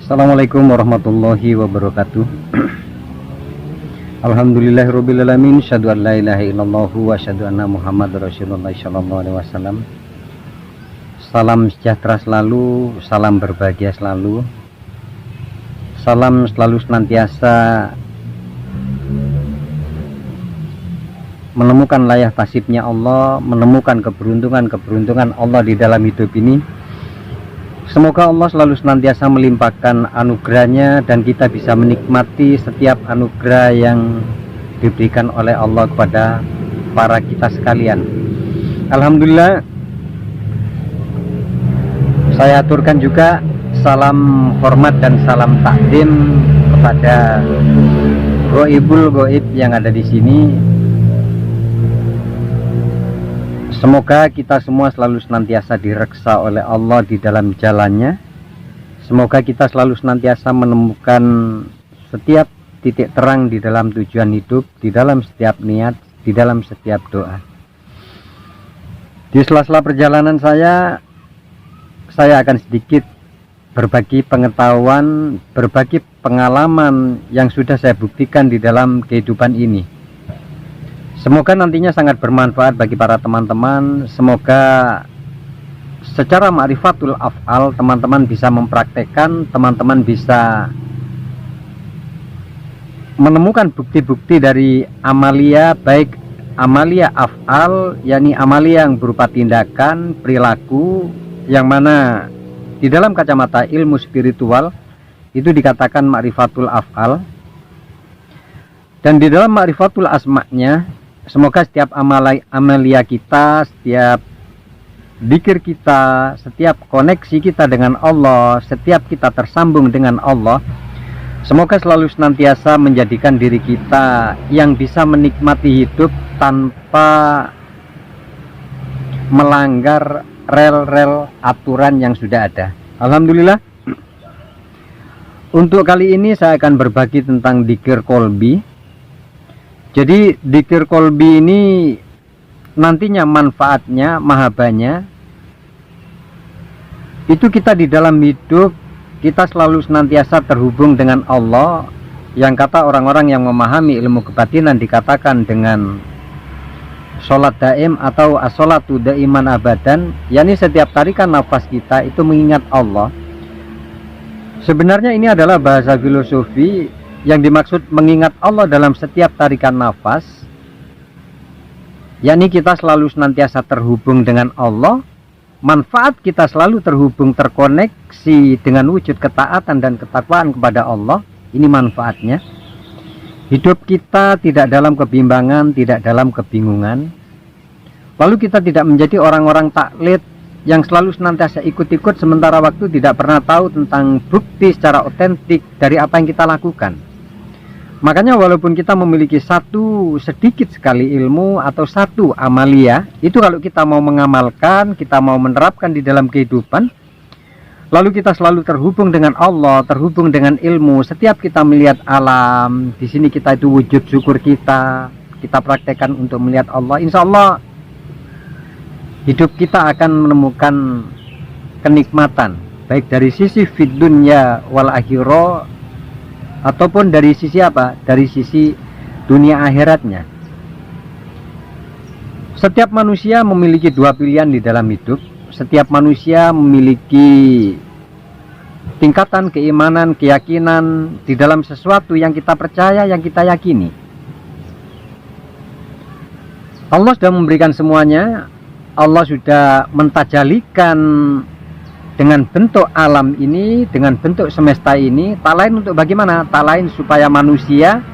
Assalamualaikum warahmatullahi wabarakatuh. Alhamdulillahirrabbilalamin. Asyhadu an la ilaha illallah wa asyhadu anna Muhammad Rasulullah sallallahu alaihi wasallam. Salam sejahtera selalu, salam berbahagia selalu. Salam selalu senantiasa menemukan layah tasibnya Allah, menemukan keberuntungan Allah di dalam hidup ini. Semoga Allah selalu senantiasa melimpahkan anugerahnya dan kita bisa menikmati setiap anugerah yang diberikan oleh Allah kepada para kita sekalian. Alhamdulillah, saya aturkan juga salam hormat dan salam takdim kepada Goibul Goib yang ada di sini. Semoga kita semua selalu senantiasa direksa oleh Allah di dalam jalannya. Semoga kita selalu senantiasa menemukan setiap titik terang di dalam tujuan hidup, di dalam setiap niat, di dalam setiap doa. Di sela-sela perjalanan saya akan sedikit berbagi pengetahuan, berbagi pengalaman yang sudah saya buktikan di dalam kehidupan ini. Semoga nantinya sangat bermanfaat bagi para teman-teman. Semoga secara ma'rifatul af'al teman-teman bisa mempraktekkan, teman-teman bisa menemukan bukti-bukti dari amalia, baik amalia af'al, yakni amalia yang berupa tindakan, perilaku, yang mana di dalam kacamata ilmu spiritual itu dikatakan ma'rifatul af'al. Dan di dalam ma'rifatul asma'nya, semoga setiap amalia kita, setiap dzikir kita, setiap koneksi kita dengan Allah, setiap kita tersambung dengan Allah, semoga selalu senantiasa menjadikan diri kita yang bisa menikmati hidup tanpa melanggar rel-rel aturan yang sudah ada. Alhamdulillah, untuk kali ini saya akan berbagi tentang dzikir kolbi. Jadi dzikir kolbi ini nantinya manfaatnya, mahabbahnya itu kita di dalam hidup kita selalu senantiasa terhubung dengan Allah, yang kata orang-orang yang memahami ilmu kebatinan dikatakan dengan sholat daim atau as-sholatu daiman abadan, yakni setiap tarikan nafas kita itu mengingat Allah. Sebenarnya ini adalah bahasa filosofi yang dimaksud mengingat Allah dalam setiap tarikan nafas, yakni kita selalu senantiasa terhubung dengan Allah. Manfaat kita selalu terhubung, terkoneksi dengan wujud ketaatan dan ketakwaan kepada Allah. Ini manfaatnya. Hidup kita tidak dalam kebimbangan, tidak dalam kebingungan. Lalu kita tidak menjadi orang-orang taklid yang selalu senantiasa ikut-ikut, sementara waktu tidak pernah tahu tentang bukti secara otentik dari apa yang kita lakukan. Makanya walaupun kita memiliki satu sedikit sekali ilmu atau satu amalia, itu kalau kita mau mengamalkan, kita mau menerapkan di dalam kehidupan, lalu kita selalu terhubung dengan Allah, terhubung dengan ilmu. Setiap kita melihat alam, di sini kita itu wujud syukur kita praktekkan untuk melihat Allah. Insya Allah hidup kita akan menemukan kenikmatan, baik dari sisi fid dunya wal akhirah, ataupun dari sisi apa? Dari sisi dunia akhiratnya. Setiap manusia memiliki dua pilihan di dalam hidup. Setiap manusia memiliki tingkatan keimanan, keyakinan di dalam sesuatu yang kita percaya, yang kita yakini. Allah sudah memberikan semuanya. Allah sudah mentajalikan dengan bentuk alam ini, dengan bentuk semesta ini, tak lain untuk bagaimana? Tak lain supaya manusia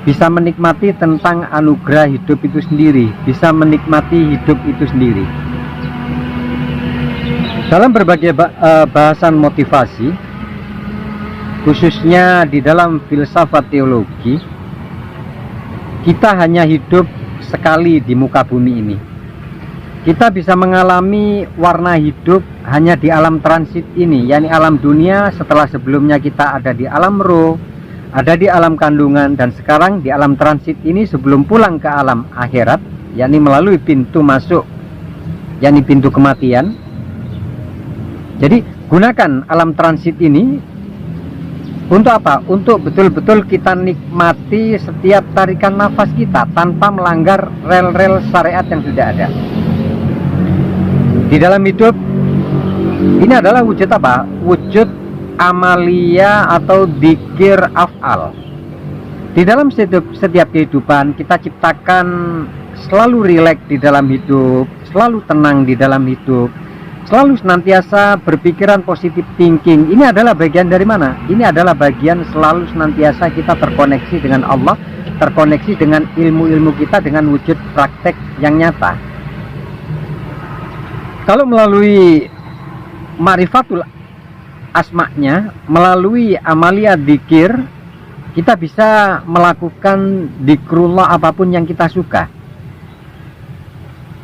bisa menikmati tentang anugerah hidup itu sendiri, bisa menikmati hidup itu sendiri. Dalam berbagai bahasan motivasi, khususnya di dalam filsafat teologi, kita hanya hidup sekali di muka bumi ini. Kita bisa mengalami warna hidup hanya di alam transit ini, yakni alam dunia, setelah sebelumnya kita ada di alam roh, ada di alam kandungan, dan sekarang di alam transit ini sebelum pulang ke alam akhirat, yakni melalui pintu masuk, yakni pintu kematian. Jadi gunakan alam transit ini Untuk apa? Untuk betul-betul kita nikmati setiap tarikan nafas kita tanpa melanggar rel-rel syariat yang sudah ada. Di dalam hidup ini adalah wujud apa? Wujud amalia atau dzikir af'al. Di dalam setiap kehidupan kita ciptakan selalu rileks di dalam hidup, selalu tenang di dalam hidup, selalu senantiasa berpikiran positif thinking. Ini adalah bagian dari mana? Ini adalah bagian selalu senantiasa kita terkoneksi dengan Allah, terkoneksi dengan ilmu-ilmu kita dengan wujud praktek yang nyata. Kalau melalui ma'rifatul asma'nya, melalui amalia dzikir, kita bisa melakukan dzikrullah apapun yang kita suka.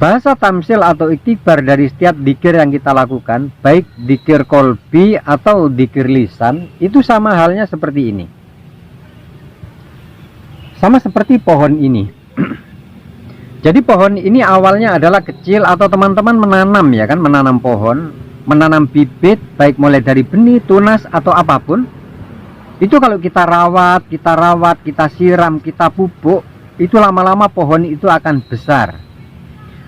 Bahasa tamsil atau iktibar dari setiap dzikir yang kita lakukan, baik dzikir kolbi atau dzikir lisan, itu sama halnya seperti ini. Sama seperti pohon ini. Jadi pohon ini awalnya adalah kecil atau teman-teman menanam ya kan, menanam pohon, menanam bibit, baik mulai dari benih, tunas atau apapun. Itu kalau kita rawat, kita siram, kita pupuk, itu lama-lama pohon itu akan besar.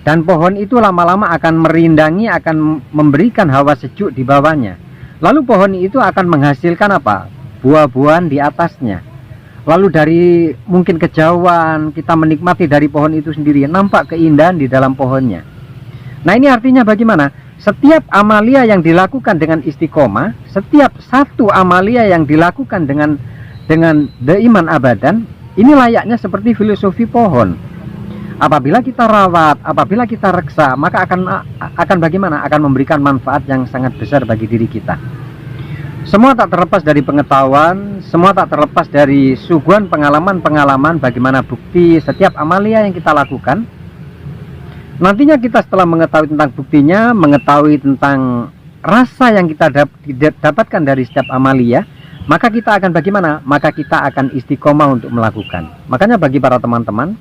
Dan pohon itu lama-lama akan merindangi, akan memberikan hawa sejuk di bawahnya. Lalu pohon itu akan menghasilkan apa? Buah-buahan di atasnya. Lalu dari mungkin kejauhan kita menikmati dari pohon itu sendiri, nampak keindahan di dalam pohonnya. Nah, ini artinya bagaimana? Setiap amalia yang dilakukan dengan istiqomah, setiap satu amalia yang dilakukan dengan daiman abadan, ini layaknya seperti filosofi pohon. Apabila kita rawat, apabila kita reksa, maka akan bagaimana? Akan memberikan manfaat yang sangat besar bagi diri kita. Semua tak terlepas dari pengetahuan, semua tak terlepas dari suguhan pengalaman-pengalaman bagaimana bukti setiap amalia yang kita lakukan. Nantinya kita setelah mengetahui tentang buktinya, mengetahui tentang rasa yang kita dapatkan dari setiap amalia, maka kita akan bagaimana? Maka kita akan istiqomah untuk melakukan. Makanya bagi para teman-teman,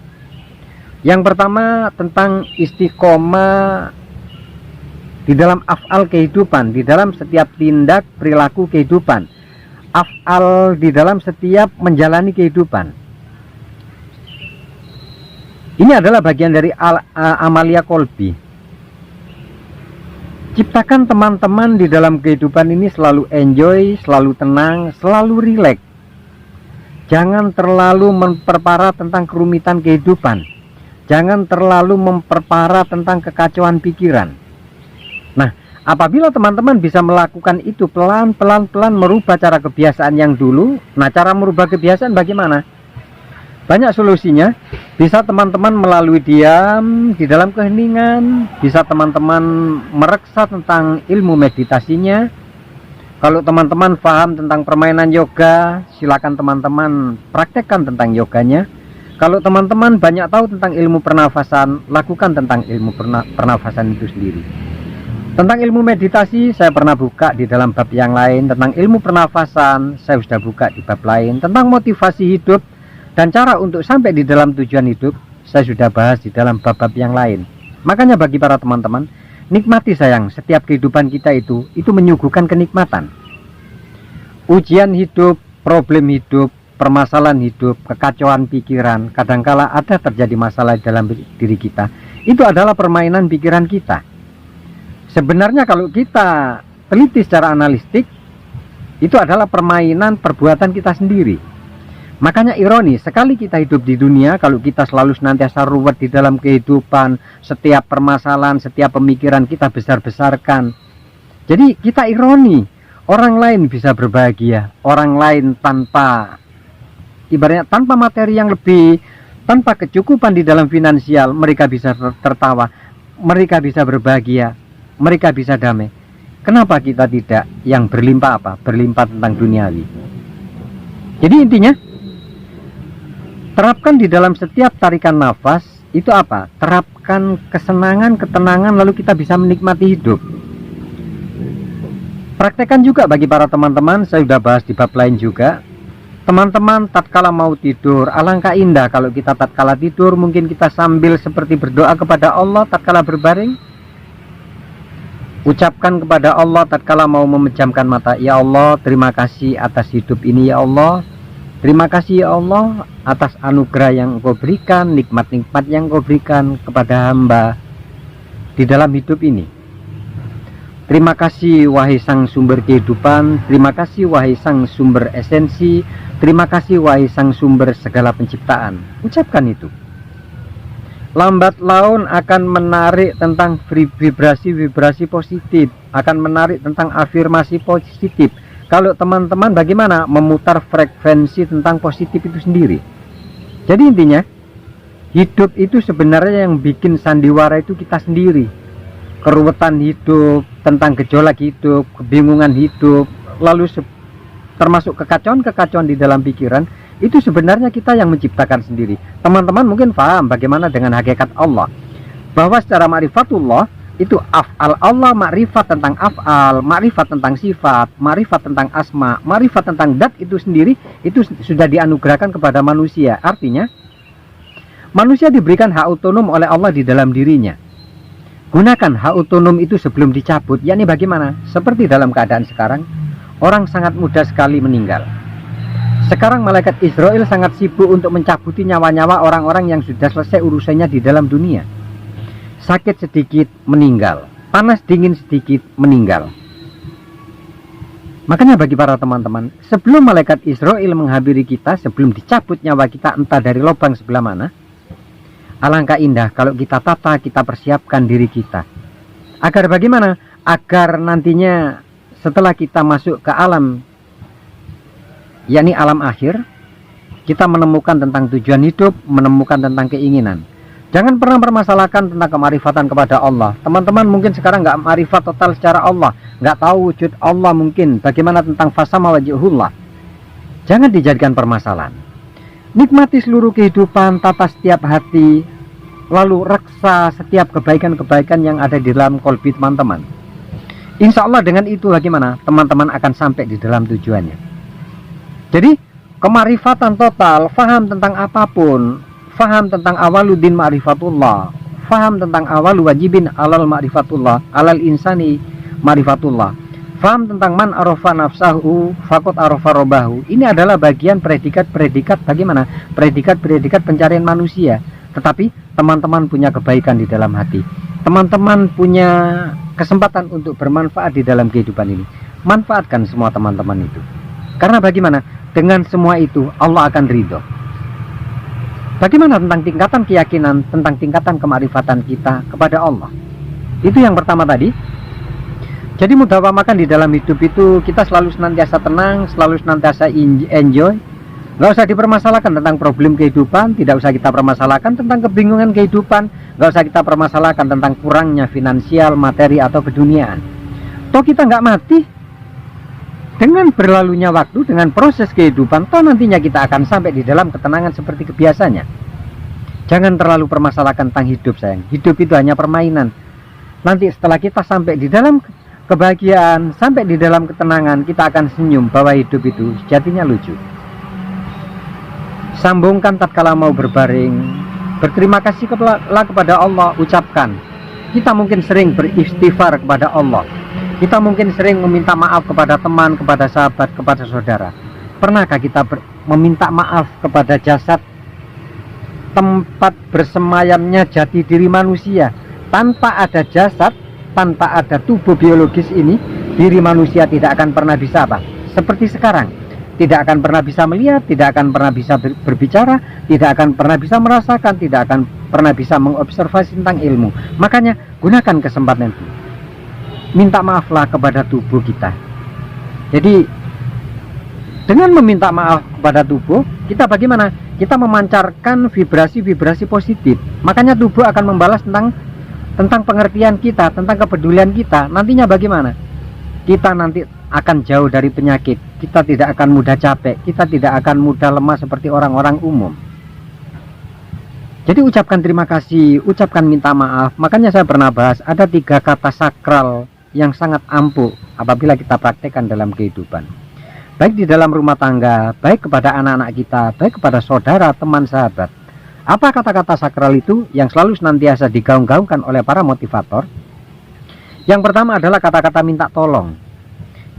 yang pertama tentang istiqomah di dalam af'al kehidupan, di dalam setiap tindak perilaku kehidupan, af'al di dalam setiap menjalani kehidupan. Ini adalah bagian dari amalia kolbi. Ciptakan teman-teman di dalam kehidupan ini selalu enjoy, selalu tenang, selalu rileks. Jangan terlalu memperparah tentang kerumitan kehidupan. Jangan terlalu memperparah tentang kekacauan pikiran. Nah, apabila teman-teman bisa melakukan itu pelan-pelan merubah cara kebiasaan yang dulu. Nah, cara merubah kebiasaan bagaimana? Banyak solusinya. Bisa teman-teman melalui diam di dalam keheningan, bisa teman-teman mereksa tentang ilmu meditasinya. Kalau teman-teman paham tentang permainan yoga, silakan teman-teman praktekkan tentang yoganya. Kalau teman-teman banyak tahu tentang ilmu pernafasan, lakukan tentang ilmu pernafasan itu sendiri. Tentang ilmu meditasi saya pernah buka di dalam bab yang lain. Tentang ilmu pernafasan saya sudah buka di bab lain. Tentang motivasi hidup dan cara untuk sampai di dalam tujuan hidup saya sudah bahas di dalam bab-bab yang lain. Makanya bagi para teman-teman, nikmati sayang, setiap kehidupan kita itu menyuguhkan kenikmatan. Ujian hidup, problem hidup, permasalahan hidup, kekacauan pikiran, kadangkala ada terjadi masalah dalam diri kita. Itu adalah permainan pikiran kita. Sebenarnya kalau kita teliti secara analitik, itu adalah permainan perbuatan kita sendiri. Makanya ironi, sekali kita hidup di dunia, kalau kita selalu senantiasa ruwet di dalam kehidupan, setiap permasalahan, setiap pemikiran kita besar-besarkan. Jadi kita ironi, orang lain bisa berbahagia, orang lain tanpa, ibaratnya tanpa materi yang lebih, tanpa kecukupan di dalam finansial, mereka bisa tertawa, mereka bisa berbahagia, mereka bisa damai. Kenapa kita tidak yang berlimpah apa? Berlimpah tentang duniawi. Jadi intinya, terapkan di dalam setiap tarikan nafas itu apa? Terapkan kesenangan, ketenangan, lalu kita bisa menikmati hidup. Praktekkan juga bagi para teman-teman, saya sudah bahas di bab lain juga. Teman-teman tatkala mau tidur, alangkah indah kalau kita tatkala tidur mungkin kita sambil seperti berdoa kepada Allah tatkala berbaring. Ucapkan kepada Allah tatkala mau memejamkan mata, ya Allah, terima kasih atas hidup ini ya Allah. Terima kasih ya Allah atas anugerah yang Engkau berikan, nikmat-nikmat yang Engkau berikan kepada hamba di dalam hidup ini. Terima kasih wahai sang sumber kehidupan, terima kasih wahai sang sumber esensi, terima kasih wahai sang sumber segala penciptaan. Ucapkan itu. Lambat laun akan menarik tentang vibrasi-vibrasi positif, akan menarik tentang afirmasi positif. Kalau teman-teman bagaimana memutar frekuensi tentang positif itu sendiri. Jadi intinya, hidup itu sebenarnya yang bikin sandiwara itu kita sendiri. Keruwetan hidup, tentang gejolak hidup, kebingungan hidup, lalu termasuk kekacauan-kekacauan di dalam pikiran, itu sebenarnya kita yang menciptakan sendiri. Teman-teman mungkin paham bagaimana dengan hakikat Allah, bahwa secara ma'rifatullah itu af'al Allah, ma'rifat tentang af'al, ma'rifat tentang sifat, ma'rifat tentang asma, ma'rifat tentang dat itu sendiri, itu sudah dianugerahkan kepada manusia. Artinya manusia diberikan hak otonom oleh Allah di dalam dirinya. Gunakan hak otonom itu sebelum dicabut, yakni bagaimana? Seperti dalam keadaan sekarang, orang sangat mudah sekali meninggal. Sekarang malaikat Israel sangat sibuk untuk mencabuti nyawa-nyawa orang-orang yang sudah selesai urusannya di dalam dunia. Sakit sedikit meninggal, panas dingin sedikit meninggal. Makanya bagi para teman-teman, sebelum malaikat Israel menghampiri kita, sebelum dicabut nyawa kita entah dari lubang sebelah mana, alangkah indah kalau kita tata, kita persiapkan diri kita. Agar bagaimana? Agar nantinya setelah kita masuk ke alam, yakni alam akhir, kita menemukan tentang tujuan hidup, menemukan tentang keinginan. Jangan pernah permasalahkan tentang kemarifatan kepada Allah. Teman-teman mungkin sekarang nggak marifat total secara Allah, nggak tahu wujud Allah mungkin. Bagaimana tentang fasama wajhullah? Jangan dijadikan permasalahan. Nikmati seluruh kehidupan, tata setiap hati, lalu reksa setiap kebaikan-kebaikan yang ada di dalam kolbi teman-teman. Insya Allah dengan itu bagaimana? Teman-teman akan sampai di dalam tujuannya. Jadi kemarifatan total, faham tentang apapun, faham tentang awaluddin ma'rifatullah, faham tentang awalu wajibin alal ma'rifatullah, alal insani ma'rifatullah, faham tentang man arofa nafsahu fakot arofa robahu. Ini adalah bagian predikat-predikat bagaimana? Predikat-predikat pencarian manusia. Tetapi teman-teman punya kebaikan di dalam hati, teman-teman punya kesempatan untuk bermanfaat di dalam kehidupan ini. Manfaatkan semua teman-teman itu. Karena bagaimana? Dengan semua itu Allah akan ridho. Bagaimana tentang tingkatan keyakinan, tentang tingkatan kemarifatan kita kepada Allah? Itu yang pertama tadi. Jadi mudawamakan di dalam hidup itu kita selalu senantiasa tenang, selalu senantiasa enjoy. Nggak usah dipermasalahkan tentang problem kehidupan, tidak usah kita permasalahkan tentang kebingungan kehidupan, nggak usah kita permasalahkan tentang kurangnya finansial, materi atau keduniaan. Toh kita nggak mati. Dengan berlalunya waktu, dengan proses kehidupan, toh nantinya kita akan sampai di dalam ketenangan seperti kebiasanya. Jangan terlalu permasalahkan tentang hidup, sayang. Hidup itu hanya permainan. Nanti setelah kita sampai di dalam kebahagiaan, sampai di dalam ketenangan, kita akan senyum bahwa hidup itu sejatinya lucu. Sambungkan tatkala mau berbaring, berterima kasih kepada Allah, ucapkan. Kita mungkin sering beristighfar kepada Allah, kita mungkin sering meminta maaf kepada teman, kepada sahabat, kepada saudara. Pernahkah kita meminta maaf kepada jasad, tempat bersemayamnya jati diri manusia? Tanpa ada jasad, tanpa ada tubuh biologis ini, diri manusia tidak akan pernah bisa apa? Seperti sekarang, tidak akan pernah bisa melihat, tidak akan pernah bisa berbicara, tidak akan pernah bisa merasakan, tidak akan pernah bisa mengobservasi tentang ilmu. Makanya gunakan kesempatan itu, minta maaflah kepada tubuh kita. Jadi dengan meminta maaf kepada tubuh kita, bagaimana? Kita memancarkan vibrasi-vibrasi positif. Makanya tubuh akan membalas tentang pengertian kita, tentang kepedulian kita. Nantinya bagaimana? Kita nanti akan jauh dari penyakit, kita tidak akan mudah capek, kita tidak akan mudah lemah seperti orang-orang umum. Jadi ucapkan terima kasih, ucapkan minta maaf. Makanya saya pernah bahas ada 3 kata sakral yang sangat ampuh apabila kita praktekkan dalam kehidupan, baik di dalam rumah tangga, baik kepada anak-anak kita, baik kepada saudara, teman, sahabat. Apa kata-kata sakral itu yang selalu senantiasa digaung-gaungkan oleh para motivator? Yang pertama adalah kata-kata minta tolong.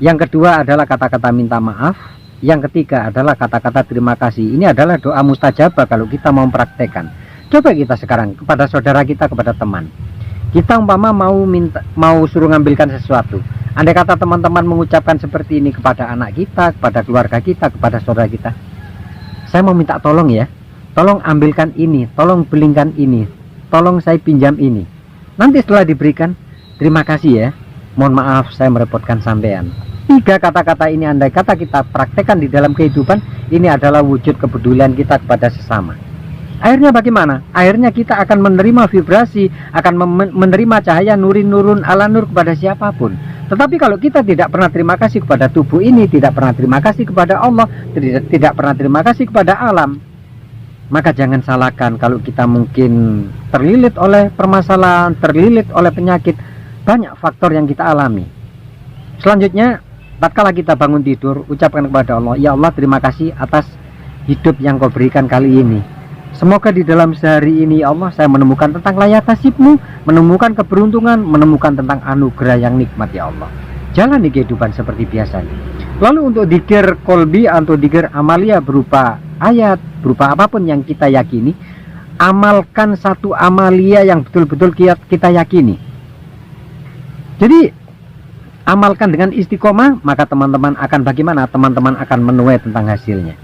Yang kedua adalah kata-kata minta maaf. Yang ketiga adalah kata-kata terima kasih. Ini adalah doa mustajabah kalau kita mau mempraktekkan. Coba kita sekarang kepada saudara kita, kepada teman. Kita umpama mau suruh ngambilkan sesuatu. Andai kata teman-teman mengucapkan seperti ini kepada anak kita, kepada keluarga kita, kepada saudara kita. Saya mau minta tolong ya. Tolong ambilkan ini, tolong belikan ini, tolong saya pinjam ini. Nanti setelah diberikan, terima kasih ya. Mohon maaf saya merepotkan sampean. 3 kata-kata ini andai kata kita praktekkan di dalam kehidupan, ini adalah wujud kepedulian kita kepada sesama. Akhirnya bagaimana? Akhirnya kita akan menerima vibrasi, akan menerima cahaya nurun ala nur kepada siapapun. Tetapi kalau kita tidak pernah terima kasih kepada tubuh ini, tidak pernah terima kasih kepada Allah, tidak pernah terima kasih kepada alam, maka jangan salahkan kalau kita mungkin terlilit oleh permasalahan, terlilit oleh penyakit. Banyak faktor yang kita alami. Selanjutnya, tatkala kita bangun tidur, ucapkan kepada Allah, ya Allah terima kasih atas hidup yang kau berikan kali ini. Semoga di dalam sehari ini ya Allah saya menemukan tentang layak nasibmu, menemukan keberuntungan, menemukan tentang anugerah yang nikmat ya Allah. Jalani kehidupan seperti biasanya. Lalu untuk dikir kolbi atau dikir amalia berupa ayat, berupa apapun yang kita yakini, amalkan satu amalia yang betul-betul kita yakini. Jadi amalkan dengan istiqomah, maka teman-teman akan bagaimana? Teman-teman akan menuai tentang hasilnya.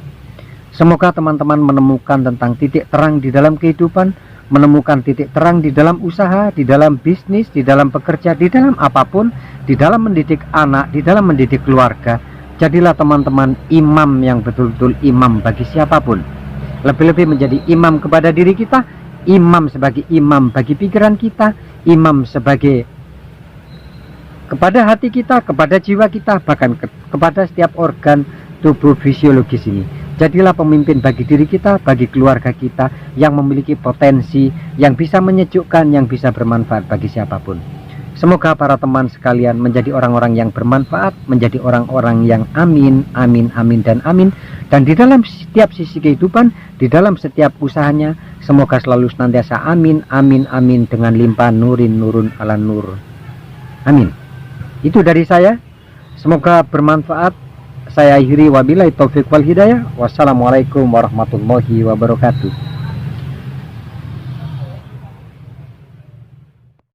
Semoga teman-teman menemukan tentang titik terang di dalam kehidupan, menemukan titik terang di dalam usaha, di dalam bisnis, di dalam bekerja, di dalam apapun, di dalam mendidik anak, di dalam mendidik keluarga. Jadilah teman-teman imam yang betul-betul imam bagi siapapun. Lebih-lebih menjadi imam kepada diri kita, imam sebagai imam bagi pikiran kita, imam sebagai kepada hati kita, kepada jiwa kita, bahkan kepada setiap organ tubuh fisiologis ini. Jadilah pemimpin bagi diri kita, bagi keluarga kita yang memiliki potensi, yang bisa menyejukkan, yang bisa bermanfaat bagi siapapun. Semoga para teman sekalian menjadi orang-orang yang bermanfaat, menjadi orang-orang yang amin, amin, amin, dan amin. Dan di dalam setiap sisi kehidupan, di dalam setiap usahanya, semoga selalu senantiasa amin, amin, amin dengan limpahan nurun ala nur. Amin. Itu dari saya. Semoga bermanfaat. Saya akhiri wabillahi taufiq wal hidayah. Wassalamualaikum warahmatullahi wabarakatuh.